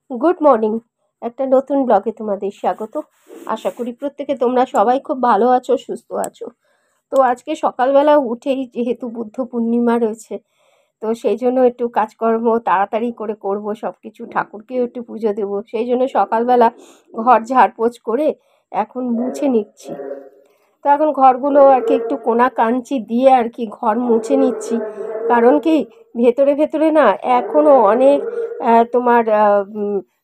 Good morning. একটা নতুন ব্লগে তোমাদের স্বাগত। আশা করি প্রত্যেকে তোমরা সবাই খুব ভালো আছো, সুস্থ আছো। তো আজকে সকালবেলা উঠেই যেহেতু বুদ্ধ পূর্ণিমা রয়েছে, তো সেই জন্য একটু কাজকর্ম তাড়াতাড়ি করে করব, সব কিছু ঠাকুরকেও একটু পুজো দেবো, সেই জন্য সকালবেলা ঘর ঝাড়পোছ করে এখন মুছে নিচ্ছি। তো এখন ঘরগুলো আর কি একটু কোনা কাঞ্চি দিয়ে আর কি ঘর মুছে নিচ্ছি। কারণ কি, ভেতরে ভেতরে না এখনও অনেক তোমার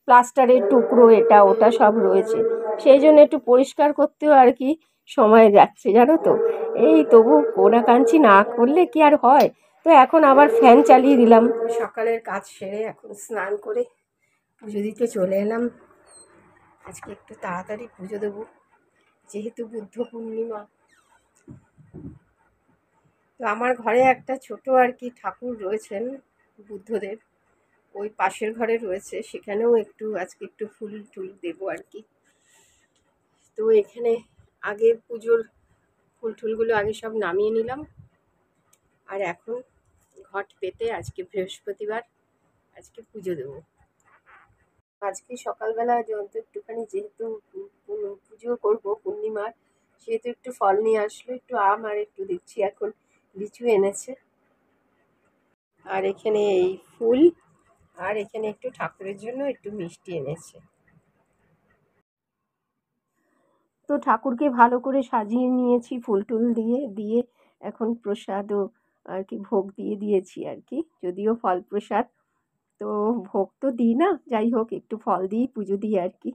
প্লাস্টারের টুকরো এটা ওটা সব রয়েছে। সেই জন্য একটু পরিষ্কার করতেও আর কি সময় যাচ্ছে, জানো তো। এই তবু কোনা কাঞ্চি না করলে কি আর হয়। তো এখন আবার ফ্যান চালিয়ে দিলাম। সকালের কাজ সেরে এখন স্নান করে পুজো দিতে চলে এলাম। আজকে একটু তাড়াতাড়ি পুজো দেবো, যেহেতু বুদ্ধ পূর্ণিমা। তো আমার ঘরে একটা ছোট আর কি ঠাকুর রয়েছেন বুদ্ধদেব, ওই পাশের ঘরে রয়েছে, সেখানেও আজকে একটু ফুল টুল দেবো আর কি। তো এখানে আগে পুজোর ফুল টুলগুলো আগে সব নামিয়ে নিলাম। আর এখন ঘট পেতে আজকে বৃহস্পতিবার, আজকে পুজো দেবো। আজকে সকালবেলা যেহেতু একটুখানি যেহেতু পুজো করবো পূর্ণিমার, সেহেতু একটু ফল নিয়ে আসলো, একটু আম আর একটু দেখছি এখন লিচু এনেছে। আর এখানে এই ফুল, আর এখানে একটু ঠাকুরের জন্য একটু মিষ্টি এনেছে। তো ঠাকুরকে ভালো করে সাজিয়ে নিয়েছি ফুল টুল দিয়ে দিয়ে এখন প্রসাদও আর কি ভোগ দিয়ে দিয়েছি আর কি, যদিও ফল প্রসাদ। তো ভোগ তো দিই না, যাই হোক একটু ফল দিয়েই পুজো দিই আর কি।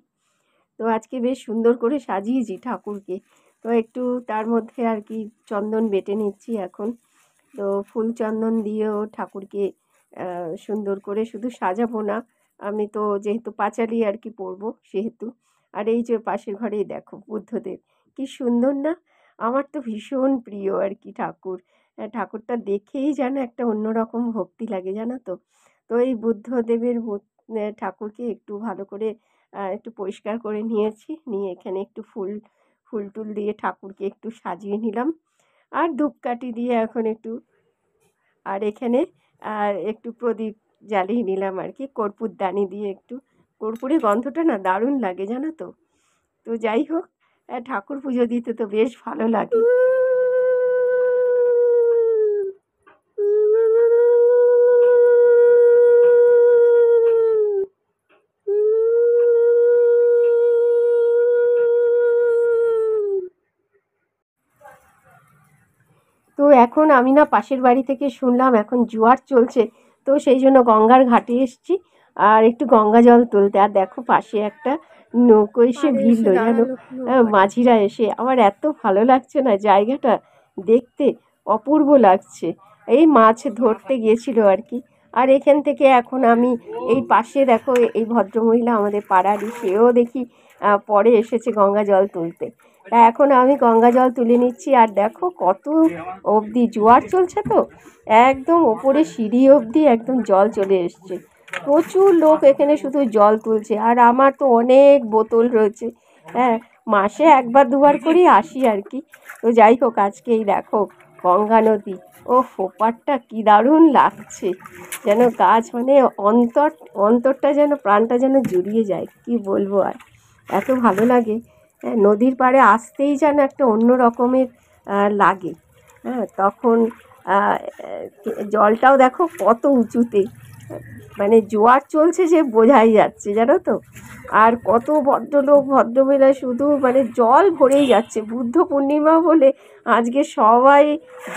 তো আজকে বেশ সুন্দর করে সাজিয়েছি ঠাকুরকে। তো একটু তার মধ্যে আর কি চন্দন বেটে নিচ্ছি এখন। তো ফুল চন্দন দিয়েও ঠাকুরকে সুন্দর করে শুধু সাজাবো না, আমি তো যেহেতু পাঁচালি আর কি পরবো সেহেতু। আর এই যে পাশের ঘরেই দেখো বুদ্ধদেব, কি সুন্দর না। আমার তো ভীষণ প্রিয় আর কি ঠাকুর। ঠাকুরটা দেখেই যেন একটা অন্যরকম ভক্তি লাগে, জানো তো। তো এই বুদ্ধদেবের ঠাকুরকে একটু ভালো করে একটু পরিষ্কার করে নিয়েছি, নিয়ে এখানে একটু ফুল ফুল টুল দিয়ে ঠাকুরকে একটু সাজিয়ে নিলাম। আর ধূপকাঠি দিয়ে এখন একটু, আর এখানে একটু প্রদীপ জ্বালিয়ে নিলাম আর কি, কর্পূরদানি দিয়ে একটু। কর্পূরের গন্ধটা না দারুণ লাগে, জানো তো। তো যাই হোক, ঠাকুর পুজো দিতে তো বেশ ভালো লাগে। তো এখন আমি না পাশের বাড়ি থেকে শুনলাম এখন জোয়ার চলছে, তো সেই জন্য গঙ্গার ঘাটে এসেছি আর একটু গঙ্গা জল তুলতে। আর দেখো পাশে একটা নৌকো এসে ভিড়লো, জানো। মাঝিরা এসে, আমার এত ভালো লাগছে না জায়গাটা দেখতে, অপূর্ব লাগছে। এই মাছ ধরতে গিয়েছিল আর কি। আর এখান থেকে এখন আমি এই পাশে দেখো এই ভদ্রমহিলা আমাদের পাড়ারই, সেও দেখি পরে এসেছে গঙ্গা জল তুলতে। তা এখন আমি গঙ্গা জল তুলে নিচ্ছি। আর দেখো কত অবধি জোয়ার চলছে, তো একদম ওপরে সিঁড়ি অবধি একদম জল চলে এসছে। প্রচুর লোক এখানে শুধু জল তুলছে। আর আমার তো অনেক বোতল রয়েছে, হ্যাঁ, মাসে একবার দুবার করেই আসি আর কি। তো যাই হোক, আজকে এই দেখো গঙ্গা নদী, ও ওপারটা কি দারুণ লাগছে, যেন গাছ মানে অন্তরটা যেন, প্রাণটা যেন জুড়িয়ে যায়, কি বলবো আর, এত ভালো লাগে। হ্যাঁ, নদীর পাড়ে আসতেই যেন একটা অন্য রকমের লাগে। হ্যাঁ, তখন জলটাও দেখো কত উঁচুতে, মানে জোয়ার চলছে যে বোঝাই যাচ্ছে, জানো তো। আর কত ভদ্রলোক ভদ্রমহিলা শুধু মানে জল ভরেই যাচ্ছে, বুদ্ধ পূর্ণিমা বলে আজকে সবাই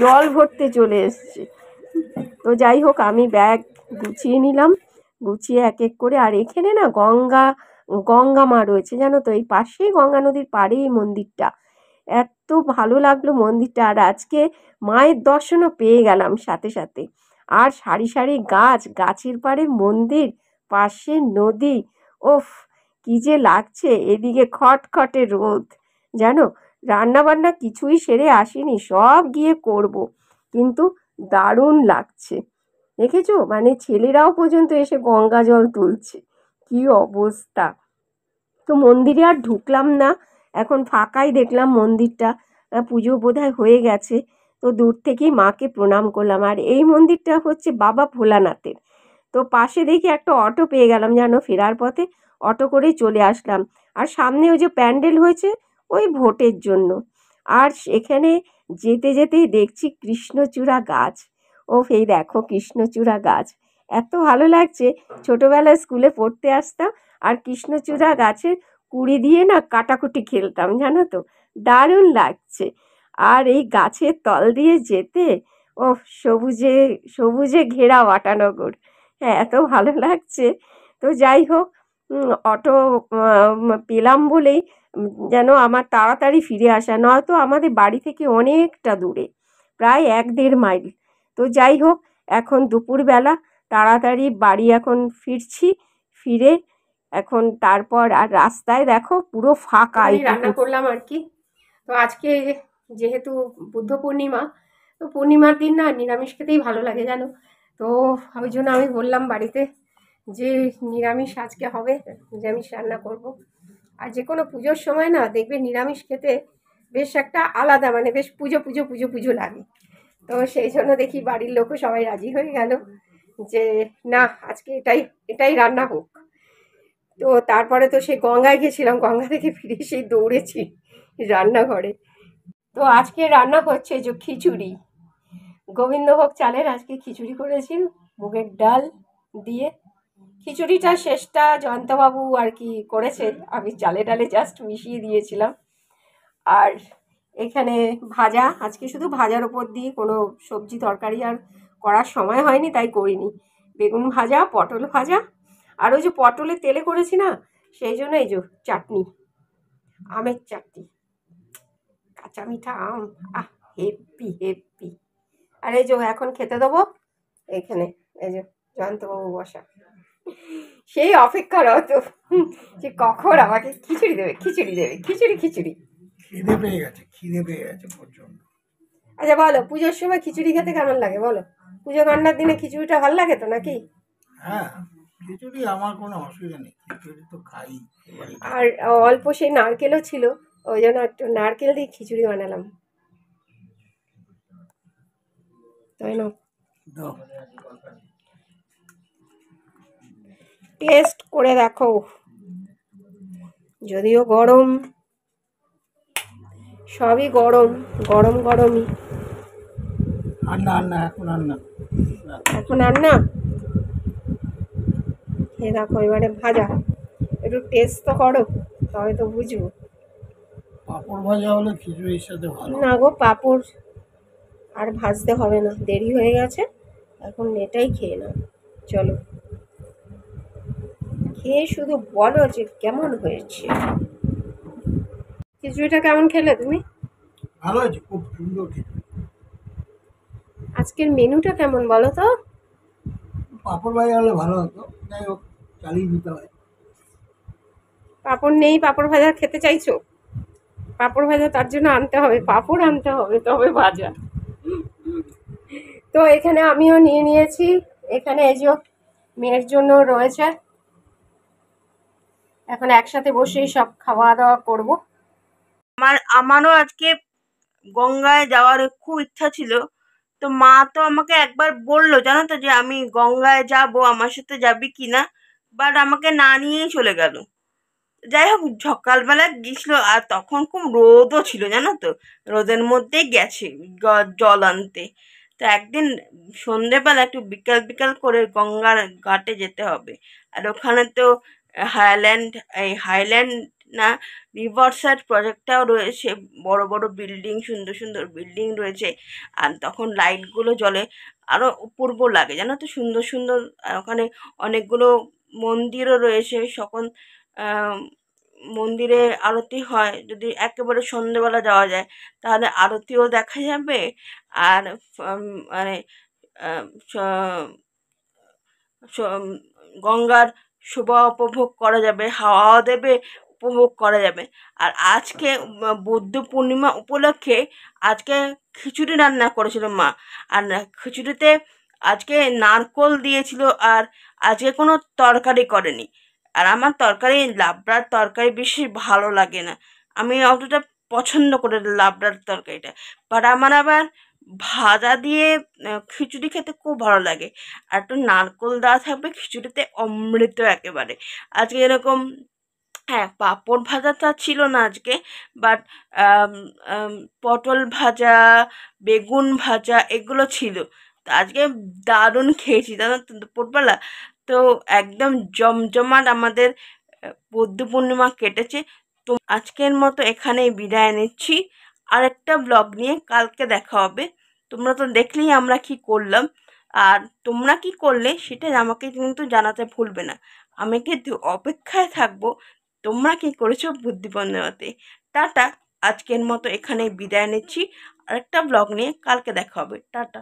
জল ভরতে চলে এসছে। তো যাই হোক, আমি ব্যাগ গুছিয়ে নিলাম, গুছিয়ে এক এক করে। আর এখানে না গঙ্গা মা রয়েছে, জানো তো, এই পাশেই গঙ্গা নদীর পাড়েই মন্দিরটা। এত ভালো লাগলো মন্দিরটা। আর আজকে মায়ের দর্শনও পেয়ে গেলাম সাথে সাথে। আর সারি সারি গাছ, গাছের পাড়ে মন্দির, পাশে নদী, ওফ, কি যে লাগছে। এদিকে খটখটে রোদ, জানো। রান্না বান্না কিছুই সেরে আসিনি, সব গিয়ে করব, কিন্তু দারুণ লাগছে। দেখেছো, মানে ছেলেরাও পর্যন্ত এসে গঙ্গা জল তুলছে, কি অবস্থা। তো মন্দিরে আর ঢুকলাম না, এখন ফাঁকাই দেখলাম মন্দিরটা। পুজো বোধহয় হয়ে গেছে। তো দূর থেকেই মাকে প্রণাম করলাম। আর এই মন্দিরটা হচ্ছে বাবা ভোলানাথের। তো পাশে দেখি একটা অটো পেয়ে গেলাম, জানো, ফেরার পথে অটো করেই চলে আসলাম। আর সামনে ওই যে প্যান্ডেল হয়েছে ওই ভোটের জন্য। আর সেখানে যেতে যেতেই দেখছি কৃষ্ণচূড়া গাছ। ও এই দেখো কৃষ্ণচূড়া গাছ, এত ভালো লাগছে। ছোটবেলায় স্কুলে পড়তে আসতাম আর কৃষ্ণচূড়া গাছের কুড়ি দিয়ে না কাটাকুটি খেলতাম, জানো তো, দারুণ লাগছে। আর এই গাছের তল দিয়ে যেতে, ও সবুজে সবুজে ঘেরা ওয়াটানগর, হ্যাঁ এত ভালো লাগছে। তো যাই হোক, অটো পেলাম বলেই যেন আমার তাড়াতাড়ি ফিরে আসা, নয়তো আমাদের বাড়ি থেকে অনেকটা দূরে, প্রায় 1-1.5 মাইল। তো যাই হোক, এখন দুপুরবেলা তাড়াতাড়ি বাড়ি এখন ফিরছি। ফিরে এখন তারপর আর রাস্তায় দেখো পুরো ফাঁকা। রান্না করলাম আর কি। তো আজকে যেহেতু বুদ্ধ পূর্ণিমা, তো পূর্ণিমার দিন না নিরামিষ খেতেই ভালো লাগে, জানো। তো ওই জন্য আমি বললাম বাড়িতে যে নিরামিষ আজকে হবে, নিরামিষ রান্না করব। আর যে কোনো পুজোর সময় না দেখবে নিরামিষ খেতে বেশ একটা আলাদা, মানে বেশ পুজো পুজো পুজো পুজো লাগে। তো সেই জন্য দেখি বাড়ির লোকও সবাই রাজি হয়ে গেল যে না আজকে এটাই এটাই রান্না হোক। তো তারপরে তো সেই গঙ্গায় গেছিলাম, গঙ্গা থেকে ফিরে সেই দৌড়েছি রান্নাঘরে। তো আজকে রান্না হচ্ছে যে খিচুড়ি, গোবিন্দভোগ চালের আজকে খিচুড়ি করেছি মুগের ডাল দিয়ে। খিচুড়িটা শেষটা জয়ন্তবাবু আর কি করেছে, আমি চালে ডালে জাস্ট মিশিয়ে দিয়েছিলাম। আর এখানে ভাজা, আজকে শুধু ভাজার ওপর দিয়ে কোনো সবজি তরকারি আর করার সময় হয়নি, তাই করিনি। বেগুন ভাজা, পটল ভাজা, আর ওই যে পটলের তেলে করেছি না, সেই জন্য এই যে চাটনি, আমের চাটনি, কাঁচা মিঠা আম, আহ হেব্বি হেব্বি। আর এই যে এখন খেতে দেবো, এখানে এই যে জয়ন্তবাবু বসা, সেই অপেক্ষারত যে কখন আমাকে খিচুড়ি দেবে, খিচুড়ি দেবে, খিচুড়ি খিচুড়ি। খিদে পেয়ে গেছে, খিদে পেয়ে গেছে প্রচন্ড। আচ্ছা বলো, পুজোর সময় খিচুড়ি খেতে কেমন লাগে বলো? পুজো কান্নার দিনে খিচুড়িটা ভালো লাগে তো নাকি? হ্যাঁ, খিচুড়ি আমার কোনো অসুবিধা নেই, খিচুড়ি তো খাই। আর অল্প সেই নারকেলও ছিল, ওই জন্য একটু নারকেল দিয়ে খিচুড়ি বানালাম, তাই না? টেস্ট করে দেখো, যদিও গরম, সবই গরম, গরম গরমই। আর না আর না, এখন আর না, এখন আর না। খেয়ে দেখো এবারে ভাজা, একটু টেস্ট তো করো, তবে তো বুঝবো। পাঁপড় ভাজা হলে খিচুড়ির সাথে ভালো। না গো, পাঁপড় আর ভাজতে হবে না, দেরি হয়ে গেছে, এখন এটাই খেয়ে নাও। চলো খেয়ে শুধু বলো যে কেমন হয়েছে। খিচুড়িটা কেমন খেলে তুমি? ভালো হয়েছে, খুব সুন্দর খিচুড়ি। আজকের মেনুটা কেমন বলো তো? পাঁপড় ভাজা হলে ভালো হতো, যাই হোক চালিয়ে দিতে হয়। পাঁপড় নেই, পাঁপড় ভাজা খেতে চাইছো? পাঁপড় ভাজা তার জন্য আনতে হবে, পাঁপড় আনতে হবে তবে ভাজা। তো এখানে আমিও নিয়ে নিয়েছি, এখানে এই যে মেয়ের জন্য রয়েছে, এখন একসাথে বসেই সব খাওয়া দাওয়া করবো। আমারও আজকে গঙ্গায় যাওয়ার খুব ইচ্ছা ছিল। তো মা তো আমাকে একবার বললো জানো তো যে আমি গঙ্গায় যাব, আমার সাথে যাবি কিনা, বাট আমাকে না নিয়েই চলে গেল। যাই হোক সকালবেলা গেছিল আর তখন খুব রোদও ছিল জানো তো, রোদের মধ্যেই গেছে জল আনতে। তো একদিন সন্ধেবেলা একটু বিকাল বিকাল করে গঙ্গার ঘাটে যেতে হবে। আর ওখানে তো হাইল্যান্ড না, রিভার সাইড প্রজেক্টটাও রয়েছে, বড় বড় বিল্ডিং, সুন্দর সুন্দর বিল্ডিং রয়েছে। আর তখন লাইটগুলো জ্বলে, আরো অপূর্ব লাগে জানো তো, সুন্দর সুন্দর। আর ওখানে অনেকগুলো মন্দিরও রয়েছে, সকল মন্দিরে আরতি হয়। যদি একেবারে সন্ধেবেলা যাওয়া যায় তাহলে আরতিও দেখা যাবে, আর মানে আহ, স- গঙ্গার শোভা উপভোগ করা যাবে, হাওয়া দেবে, উপভোগ করা যাবে। আর আজকে বুদ্ধ পূর্ণিমা উপলক্ষে আজকে খিচুড়ি রান্না করেছিল মা। আর খিচুড়িতে আজকে নারকোল দিয়েছিল, আর আজকে কোনো তরকারি করেনি। আর আমার তরকারি, লাবড়ার তরকারি বেশি ভালো লাগে না, আমি অতটা পছন্দ করে লাবড়ার তরকারিটা। বাট আমার আবার ভাজা দিয়ে খিচুড়ি খেতে খুব ভালো লাগে। আর একটু নারকোল দেওয়া থাকবে খিচুড়িতে, অমৃত একেবারে। আজকে এরকম, হ্যাঁ, পাঁপড় ভাজাটা ছিল না আজকে, বাট পটল ভাজা, বেগুন ভাজা এগুলো ছিল। তো আজকে দারুণ খেয়েছি জানো তো দুপুরবেলা। তো একদম জমজমাট আমাদের বৌদ্ধ পূর্ণিমা কেটেছে। তো আজকের মতো এখানেই বিদায় নিচ্ছি। আরেকটা ব্লগ নিয়ে কালকে দেখা হবে। তোমরা তো দেখলেই আমরা কি করলাম, আর তোমরা কি করলে সেটা আমাকে কিন্তু জানাতে ভুলবে না। আমি কিন্তু অপেক্ষায় থাকবো তোমরা কি করেছো বুদ্ধিপূর্ণিমাতে। টাটা, আজকের মতো এখানেই বিদায় নিচ্ছি। আরেকটা ব্লগ নিয়ে কালকে দেখা হবে। টাটা।